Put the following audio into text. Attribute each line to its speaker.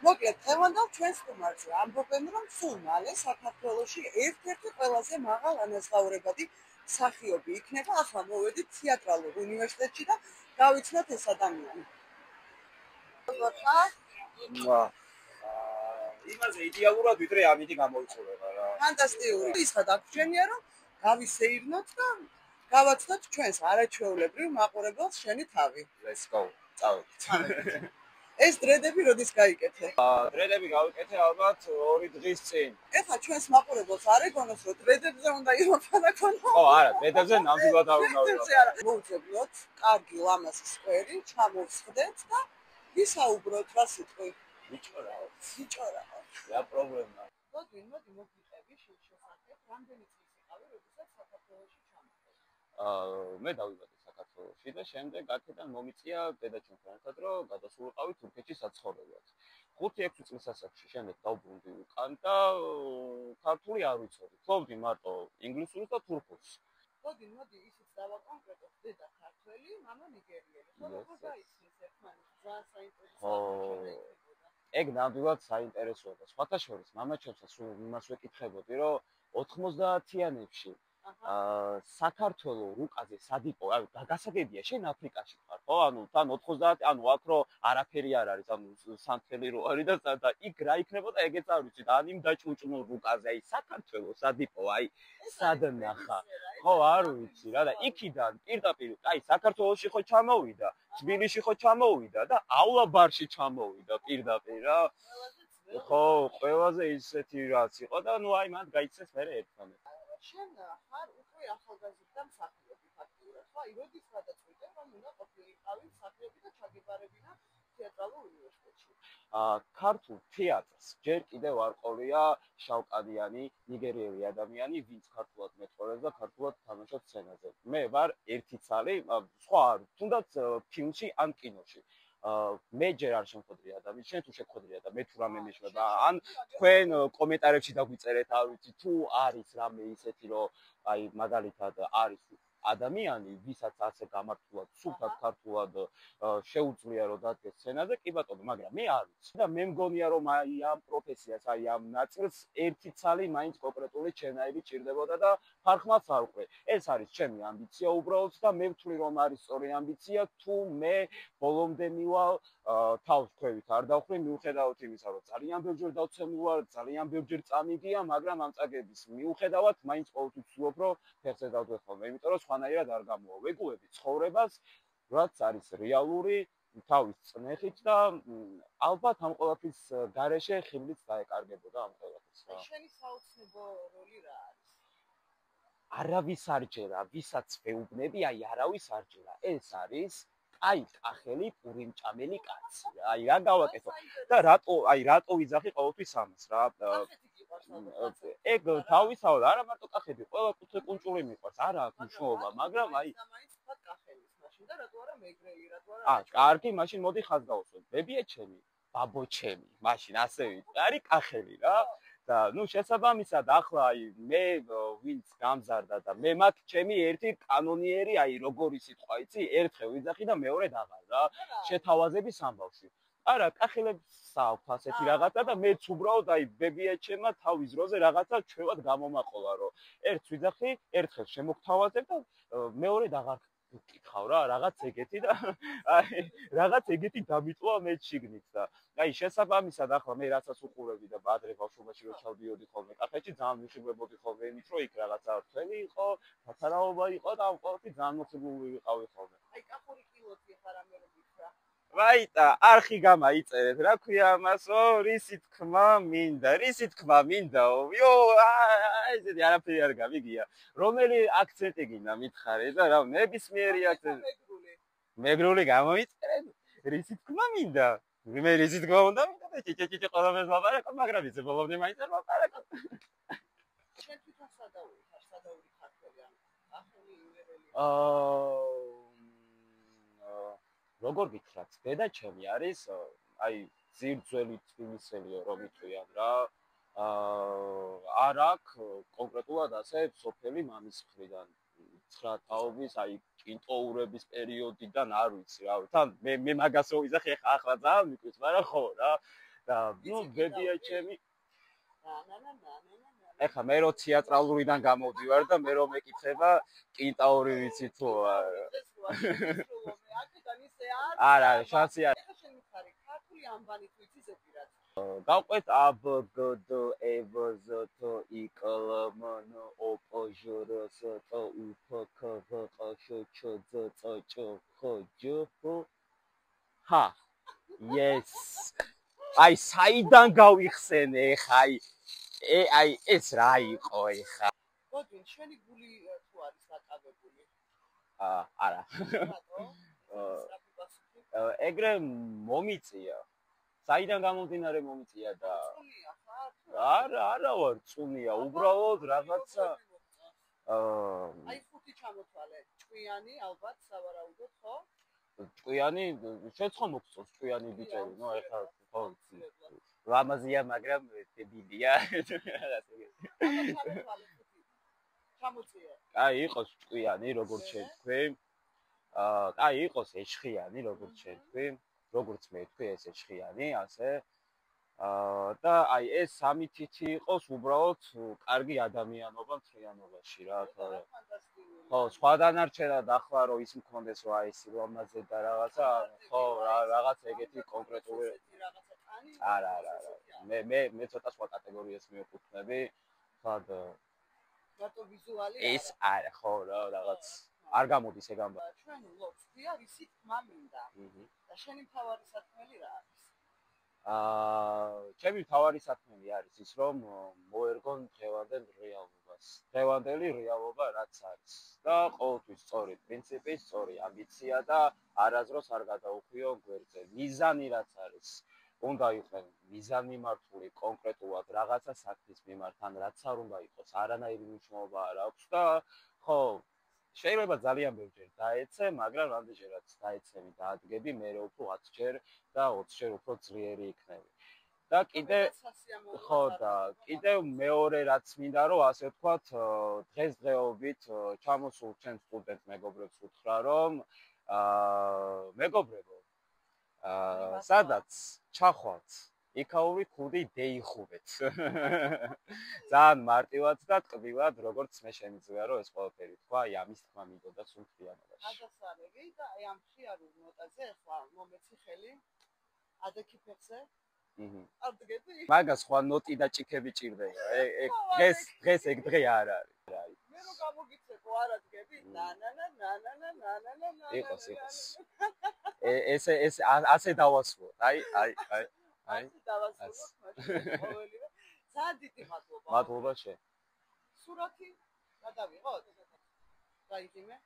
Speaker 1: მოკლედ, დღევანდელ ჩვენს სტუმარზე ამბობენ, რომ სულ მალე საქართველოში ერთ-ერთი ყველაზე მაღალ ანაზღაურებადი მსახიობი იქნება. ახლა მოვედით თეატრალურ უნივერსიტეტში და გავიცნოთ ეს ადამიანი. როგორ ხარ?
Speaker 2: იმაზე იდეალურად ვიდრე ამითი გამოიწურება რა.
Speaker 1: ფანტასტიკური. ისხა დაგვრჩენია, რომ გავისეირნოთ და გავაცნოთ ჩვენს არაჩვეულებრივ მაყურებელს შენი თავი.
Speaker 2: Let's go. წავედით.
Speaker 1: ეს დრედები როდის გაიკეთე?
Speaker 2: დრედები გავიკეთე ალბათ 2 დღის წინ.
Speaker 1: ეხლა ჩვენს მაყურებელს არ ეგონოს, რომ დრედებზე უნდა იმოფანაკონო.
Speaker 2: ო, არა, დრედებზე ნამდვილად არ უნდა ვიყო.
Speaker 1: მოვუძებნოთ კარგი ლამაზი სკვერი, ჩამოვსხდეთ და ვისაუბროთ რა სიტყვი. ვიჭორაო.
Speaker 2: რა პრობლემა?
Speaker 1: მოდი მოგიტები შენ შესახებ, რამდენი წლის იყავი, როდესაც საქართველოში ჩამოვედი?
Speaker 2: მე დავიბადე საქართველოში და შემდეგ აქედან მომიწია დედაჩემთან ერთად, რომ გადასულიყავი თურქეთში საცხოვრებლად. 5-6 წლის ასაკში შემდეგ დავბრუნდი უკან და ქართული არ ვიცოდი. ვფლობდი მარტო ინგლისურს და თურქულს.
Speaker 1: მოდი ისიც დავაკონკრეტოთ, დედა ქართველი, მამა ნიგერიელი. როგორ გაიცნეს ერთმანეთს? ძალიან საინტერესოა.
Speaker 2: ეგ ნამდვილად საინტერესოა და სხვათა შორის მამაჩემსაც სულ იმას ვეკითხებოდი, რომ 90-იანებში საქართველოს რუკაზე სადიპო, გასაგებია, შენ აფრიკაში ხარ, ხო? ანუ თან 90, ანუ აქ რო არაფერი არ არის, ანუ სანთელი რო არის და იქ რა იქნებოდა, ეგეც არ ვიცი და ან იმ დაჭუჭნო რუკაზე, აი საქართველოს სადიპო, აი სადნახა. ხო, არ ვიცი რა და იქიდან პირდაპირ, აი საქართველოში ხო ჩამოვიდა, თბილისში ხო ჩამოვიდა და აულაბარში ჩამოვიდა პირდაპირ რა. ხო, ყველაზე ისეთი რაც იყო და ნუ აი მან გაიცეს მე ერთმანეთს.
Speaker 1: შენ ხარ უკვე ახალგაზრდა მსახიობი ფაქტიურად, ხო? აი როდის გადაწყვიტე, რომ უნდა ყოფილიყავი მსახიობი და ჩაგებარებინა თეატრალურ უნივერსიტეტში?
Speaker 2: ქართულ თეატრს ჯერ კიდევ არ ყოლია შავკანიანი ნიგერიელი ადამიანი, ვინც ქართულად მეტყველებს და ქართულად თამაშობს სცენაზე. მე ვარ ერთი ცალი, სხვა არ, თუნდაც ფილმში ან კინოში. მე ჯერ არ შემხოდრია ადამიანი, შენ თუ შეგხოდრია და მე თუ რამე მეშვა ან თქვენ კომენტარებში დაგვიწერეთ, არ ვიცი, თუ არის რამე ისეთი, რომ აი მაგალითად არის ადამიანი, ვისაც ასე გამართულად, სულთან ქართულად შეუძლია რომ დადგეს სცენაზე, კი ბატონო, მაგრამ მე არ ვიცი. და მე მგონია რომ აი ამ პროფესიას, აი ამ ნაწილს ერთი ცალი მაინც კონკრეტული ჩენაები ჭირდებოდა და ფარხმაც არ ვყრე. ეს არის ჩემი ამბიცია უბრალოდ და მე ვთვლი რომ არის სწორი ამბიცია, თუ მე ბოლომდე მივალ თავს ქვევით არ დავხვრე, მიუხედავად იმისა, რომ ძალიან ბევრჯერ დავცემულ ვარ, ძალიან ბევრჯერ წამიგია, მაგრამ ამ წაგების მიუხედავად მაინც ყოველთვის ვცდილობ რომ ფეხზე დავდვე ხოლმე, იმიტომ რომ სხვანაირად არ გამოვა. ვეგუები ცხოვრებას, რაც არის რეალური, თავის წნეხით და ალბათ ამ ყველაფრის გარეშე ხილიც დაეკარგებოდა ამ ყველაფერს.
Speaker 1: შენი საოცნებო როლი რა არის?
Speaker 2: არავის არ ჯერა, ვისაც ვეუბნები, აი არავის არ ჯერა. ეს არის აი კახელი პურიმჭამელი კაცი. აი რა გავაკეთო და რატო ვიძახი ყოველთვის ამას რა. ეგ თავისთავად არა მარტო კახეთი, ყველა კუთხე კუნჭული მიყვარს, არა აქვს მნიშვნელობა, მაგრამ აი
Speaker 1: და რატო არა მეგრელი, რატო არა?
Speaker 2: კარგი, მაშინ მოდი ხაზ გავუსვენ. ბებია ჩემი, ბაბო ჩემი, მაშინ ასე ვიცი, არის კახელი რა. და ნუ შესაბამისად ახლა აი მე ვინც გამზარდა და მე მაქვს ჩემი ერთი კანონიერი, აი როგორი სიტყვა იცი, ერთხელ ვიძახი და მეორედ აღარ რა. შეთავაზების ამბავში. არა, კახელებს აქვს ასეთი რაღაცა და მეც უბრალოდ აი ბებია ჩემმა თავის დროზე რაღაცა ჩვევად გამომაყოლა, რომ ერთს ვიძახი, ერთხელ შემოგთავაზებ და მეორედ აღარ ვკითხავ რა, რაღაც ეგეთი და აი რაღაც ეგეთი დამიტყვა მე შიგნით და აი შესაბამისად ახლა მე რასაც უყურები და ადრე ბავშვობაში რო ჩავდიოდი ხოლმე კახეთში ძალიან ვიხიბებოდი ხოლმე იმით რომ იქ რაღაცა თველი იყო, ფათარაობა იყო და ამ ყოველთვის ძალიან მოცულული ვიყავი ხოლმე.
Speaker 1: აი კახური კილოთი ხარ ამე რო გიქრა.
Speaker 2: ვაიტა, არხი გამაიწერეთ, რა ქვია ამასო, რისი თქმა მინდაო, იო, ესეთი არაფერი არ გამიგია. რომელი აქცენტი გინდა მითხარე და რა, ნებისმიერი აქცენტი. მეგრული გამოიწერეთ, რისი თქმა მინდა. მე რისი თქმა უნდა მინდა და ჭიჭიჭი ყველაფერს ვაპარაკო, მაგრამ იცი ბოლომდე მაინც არ ვაპარაკო.
Speaker 1: შენ თვითონ სადაური ქართველი ან ახალი იუერელი?
Speaker 2: როგორ გითხრათ, დედა ჩემი არის, აი ძირძველი თბილისელიო რომ იტყვიან რა. არ აქვს კონკრეტულად ასე სოფელი მამის მხრიდან 9 თაობის, აი კინტოურების პერიოდიდან არ ვიცი რა. თან მე მაგას რო ვიზახი ახლა ძალიან მიკვით, მაგრამ ხო რა. და ნუ ბებია ჩემი
Speaker 1: ნანა
Speaker 2: ეხლა მე რო თეატრალურიდან გამოვდივარ და მე რო მეკითხება კინტაური ვიცი თუ არა შანსი არ
Speaker 1: ქართული ამბანი თუ იცი ზეპირად
Speaker 2: გავყვეთ ა ბ გ დ ე ვ ზ თ ი კ ლ մ ն ო პ ჟ რ ს ტ უ ფ ქ ღ ყ შ ჩ ძ წ ჭ ხ ჯ ფ ჰა yes აი საიდან გავიხსენე ხა აი ეს რა იყო ეხა
Speaker 1: გოდი შენი გული თუ არის დაკავებული
Speaker 2: არა ეგრე მომიწია საიდან გამომდინარე მომიწია და არა ვარ წუნია უბრალოდ რაღაცა
Speaker 1: აი ხუთი ჩამოთვალე ჭკვიანი ალბათ სავარაუდოდ ხო
Speaker 2: ჭკვიანი შეცხო მოგწონს ჭკვიანი ბიჭები ნუ ეხლა ხო ლამაზია მაგრამ დებილია
Speaker 1: ჩამოწია
Speaker 2: აი იყოს ჭკვიანი როგორც შეთქვი აი იყოს ეშხიანი როგორც შეთქვი როგორც მე თქვი ეს ეშხიანი ასე და აი ეს სამი თითი იყოს უბრალოდ კარგი ადამიანობა მთლიანობაში რა თორე ხო სხვა დანარჩენად ახლა რომ ის მქონდეს რომ აი ეს ლამაზე და რაღაცა ხო რაღაც ეგეთი კონკრეტული არა მე ცოტა სხვა კატეგორიას მიეკუთვნები ხად
Speaker 1: რატო ვიზუალი
Speaker 2: ეს არა ხო რაღაც არ გამოდის ეგ ამბავი
Speaker 1: ჩვენ ლოქს ვია ისიც მამინდა და შენი მთავარი საქმე რა არის
Speaker 2: ჩემი მთავარი საქმე არის ის რომ მოერგონ დღევანდელი რეალობა რაც არის და ყოველთვის სწორი პრინციპი, სწორი ამბიცია და არაზროს არ გადაუხვიო გვერდზე. მიზანი რაც არის, უნდა იყოს მიზანმიმართული კონკრეტულად რაღაცა საქმის მიმართ, ან რაც არ უნდა იყოს, არანაირი მნიშვნელობა არ აქვს და ხო შეიძლება ძალიან ბევრჯერ დაეცე, მაგრამ რამდენჯერაც დაეცემი და ადგები, მე უფრო 10 ჯერ და 20 ჯერ უფრო ძლიერი იქნები. და კიდე მეორე რაც მინდა რომ ასე ვთქვათ, დღესდღეობით ჩამოსულ ჩემს სტუდენტ მეგობრებს უთხრა რომ მეგობრებო სადაც ჩახვალთ იქაური ქუდი დეიხუბეთ. ძალიან მარტივად და ტკბილად როგორც მე შემიძლია რომ ეს ყველაფერი თქვა, აი ამის თქმა მინდოდა სულ მთლიანობაში.
Speaker 1: გადასარევი და აი ამ ხიარულ ნოტაზე ახლა მომეცი ხელი ადექიფეხზე. აღდგები?
Speaker 2: მაგას სხვა ნოტი და ჭიქები ჭირდება. დღეს ეგ დღე არ არის.
Speaker 1: მე რო გამოგიცეკო არ ადგები? ნანა.
Speaker 2: იყოს. ეს ასე დავასრულოთ. აი.
Speaker 1: დავასრულოთ მაშინ ყოველივე. ძალიან დიდი მადლობა.
Speaker 2: მადლობა შენ.
Speaker 1: სურათი გადავიღოთ? გაიგიმე?